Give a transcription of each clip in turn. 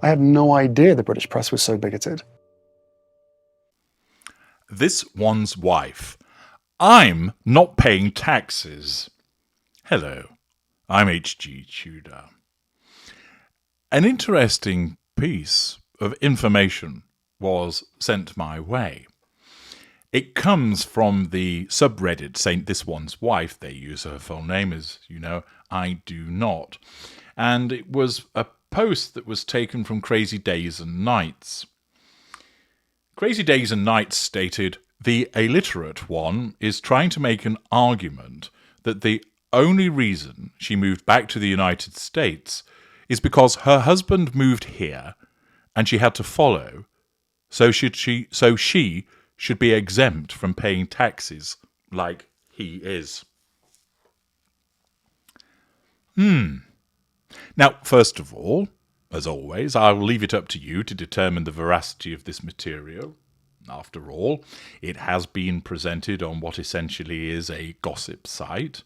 I had no idea the British press was so bigoted. This one's wife. I'm not paying taxes. Hello, I'm H.G. Tudor. An interesting piece of information was sent my way. It comes from the subreddit Saint This One's Wife. They use her full name, as you know. I do not. And it was a post that was taken from Crazy Days and Nights. Crazy Days and Nights stated, the illiterate one is trying to make an argument that the only reason she moved back to the United States is because her husband moved here and she had to follow, so she should be exempt from paying taxes like he is. Now, first of all, as always, I will leave it up to you to determine the veracity of this material. After all, it has been presented on what essentially is a gossip site.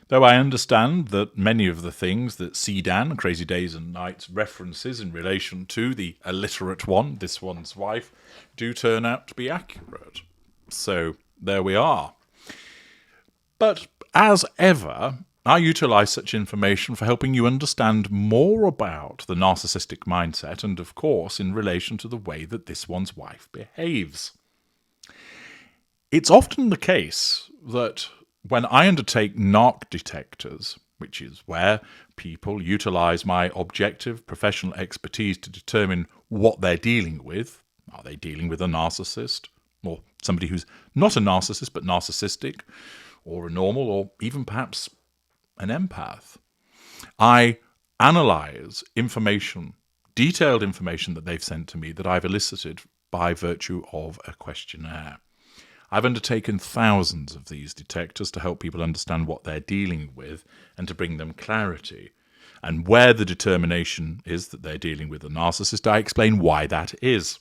Though I understand that many of the things that CDAN, Crazy Days and Nights, references in relation to the illiterate one, this one's wife, do turn out to be accurate. So there we are. But as ever, I utilise such information for helping you understand more about the narcissistic mindset and, of course, in relation to the way that this one's wife behaves. It's often the case that when I undertake narc detectors, which is where people utilise my objective professional expertise to determine what they're dealing with, are they dealing with a narcissist, or somebody who's not a narcissist but narcissistic, or a normal, or even perhaps an empath, I analyse information, detailed information that they've sent to me that I've elicited by virtue of a questionnaire. I've undertaken thousands of these detectors to help people understand what they're dealing with and to bring them clarity. And where the determination is that they're dealing with a narcissist, I explain why that is.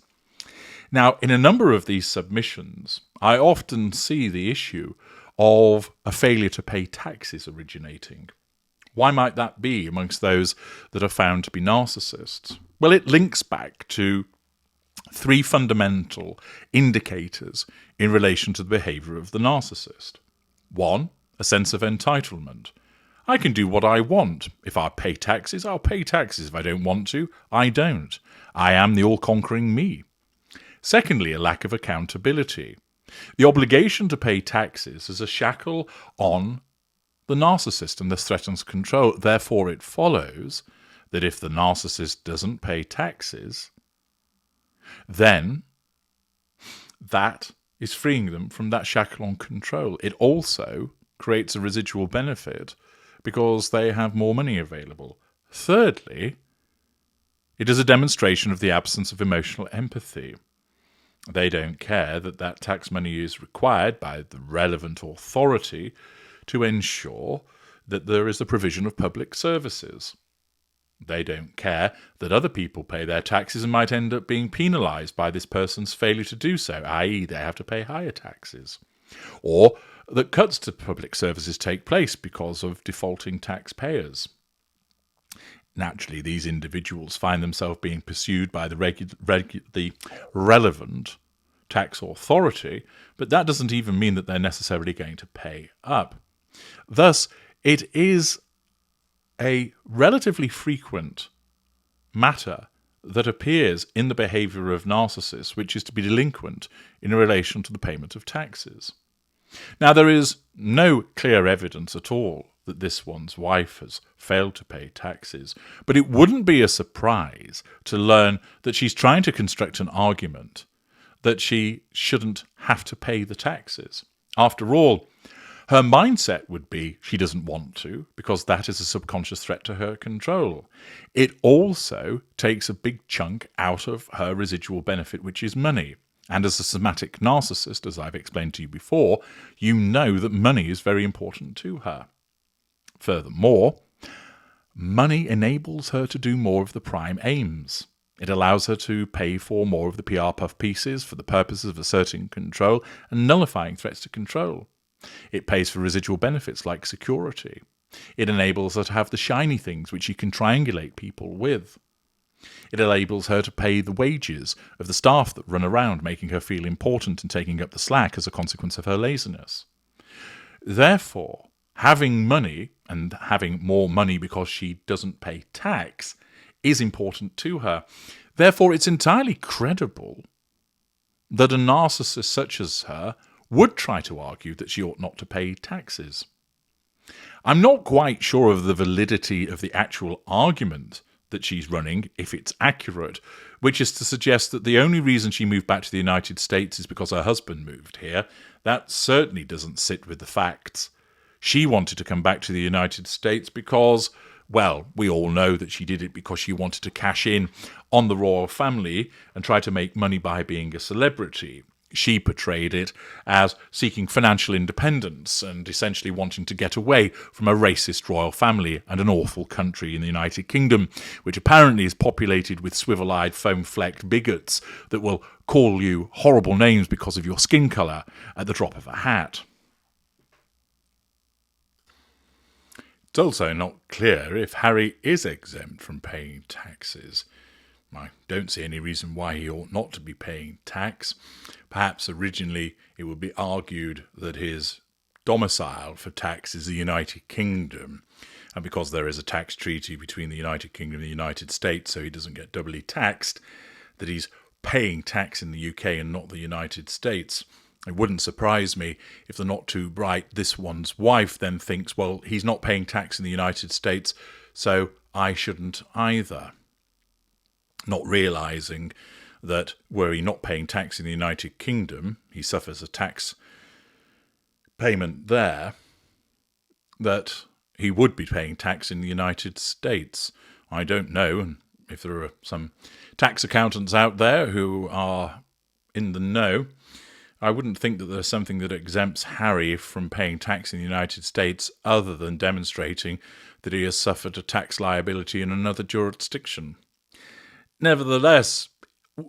Now, in a number of these submissions, I often see the issue of a failure to pay taxes originating. Why might that be amongst those that are found to be narcissists? Well, it links back to three fundamental indicators in relation to the behaviour of the narcissist. One, a sense of entitlement. I can do what I want. If I pay taxes, I'll pay taxes. If I don't want to, I don't. I am the all-conquering me. Secondly, a lack of accountability. The obligation to pay taxes is a shackle on the narcissist and this threatens control. Therefore, it follows that if the narcissist doesn't pay taxes, then that is freeing them from that shackle on control. It also creates a residual benefit because they have more money available. Thirdly, it is a demonstration of the absence of emotional empathy. They don't care that that tax money is required by the relevant authority to ensure that there is the provision of public services. They don't care that other people pay their taxes and might end up being penalised by this person's failure to do so, i.e. they have to pay higher taxes. Or that cuts to public services take place because of defaulting taxpayers. Naturally, these individuals find themselves being pursued by the relevant tax authority, but that doesn't even mean that they're necessarily going to pay up. Thus, it is a relatively frequent matter that appears in the behaviour of narcissists, which is to be delinquent in relation to the payment of taxes. Now, there is no clear evidence at all that this one's wife has failed to pay taxes, but it wouldn't be a surprise to learn that she's trying to construct an argument that she shouldn't have to pay the taxes. After all, her mindset would be she doesn't want to, because that is a subconscious threat to her control. It also takes a big chunk out of her residual benefit, which is money. And as a somatic narcissist, as I've explained to you before, you know that money is very important to her. Furthermore, money enables her to do more of the prime aims. It allows her to pay for more of the PR puff pieces for the purposes of asserting control and nullifying threats to control. It pays for residual benefits like security. It enables her to have the shiny things which she can triangulate people with. It enables her to pay the wages of the staff that run around, making her feel important and taking up the slack as a consequence of her laziness. Therefore, having money, and having more money because she doesn't pay tax, is important to her. Therefore, it's entirely credible that a narcissist such as her would try to argue that she ought not to pay taxes. I'm not quite sure of the validity of the actual argument that she's running, if it's accurate, which is to suggest that the only reason she moved back to the United States is because her husband moved here. That certainly doesn't sit with the facts. She wanted to come back to the United States because, well, we all know that she did it because she wanted to cash in on the royal family and try to make money by being a celebrity. She portrayed it as seeking financial independence and essentially wanting to get away from a racist royal family and an awful country in the United Kingdom, which apparently is populated with swivel-eyed, foam-flecked bigots that will call you horrible names because of your skin colour at the drop of a hat. It's also not clear if Harry is exempt from paying taxes. I don't see any reason why he ought not to be paying tax. Perhaps originally it would be argued that his domicile for tax is the United Kingdom, and because there is a tax treaty between the United Kingdom and the United States, so he doesn't get doubly taxed, that he's paying tax in the UK and not the United States. It wouldn't surprise me if the not-too-bright this one's wife then thinks, well, he's not paying tax in the United States, so I shouldn't either. Not realising that were he not paying tax in the United Kingdom, he suffers a tax payment there, that he would be paying tax in the United States. I don't know, and if there are some tax accountants out there who are in the know, I wouldn't think that there's something that exempts Harry from paying tax in the United States other than demonstrating that he has suffered a tax liability in another jurisdiction. Nevertheless,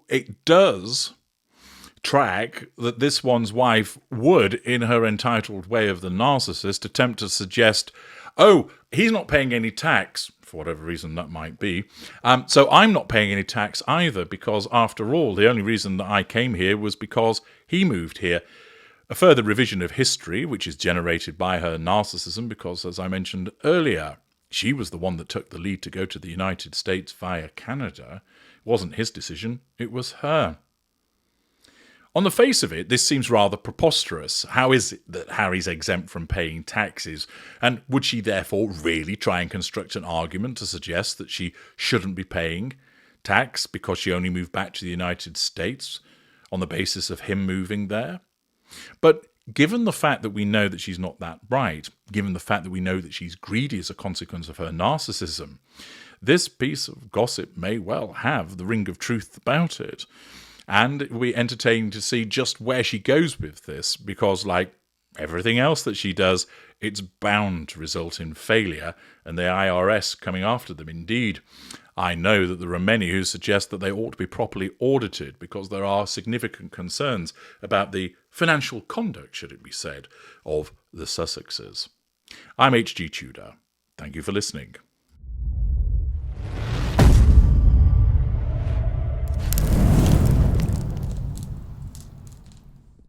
it does track that this one's wife would, in her entitled way of the narcissist, attempt to suggest, oh, he's not paying any tax, for whatever reason that might be, so I'm not paying any tax either, because after all, the only reason that I came here was because he moved here. A further revision of history, which is generated by her narcissism, because, as I mentioned earlier, she was the one that took the lead to go to the United States via Canada. It wasn't his decision, it was her. On the face of it, this seems rather preposterous. How is it that Harry's exempt from paying taxes? And would she therefore really try and construct an argument to suggest that she shouldn't be paying tax because she only moved back to the United States on the basis of him moving there? But given the fact that we know that she's not that bright, given the fact that we know that she's greedy as a consequence of her narcissism, this piece of gossip may well have the ring of truth about it. And it will be entertaining to see just where she goes with this, because like everything else that she does, it's bound to result in failure and the IRS coming after them. Indeed, I know that there are many who suggest that they ought to be properly audited because there are significant concerns about the financial conduct, should it be said, of the Sussexes. I'm H.G. Tudor. Thank you for listening.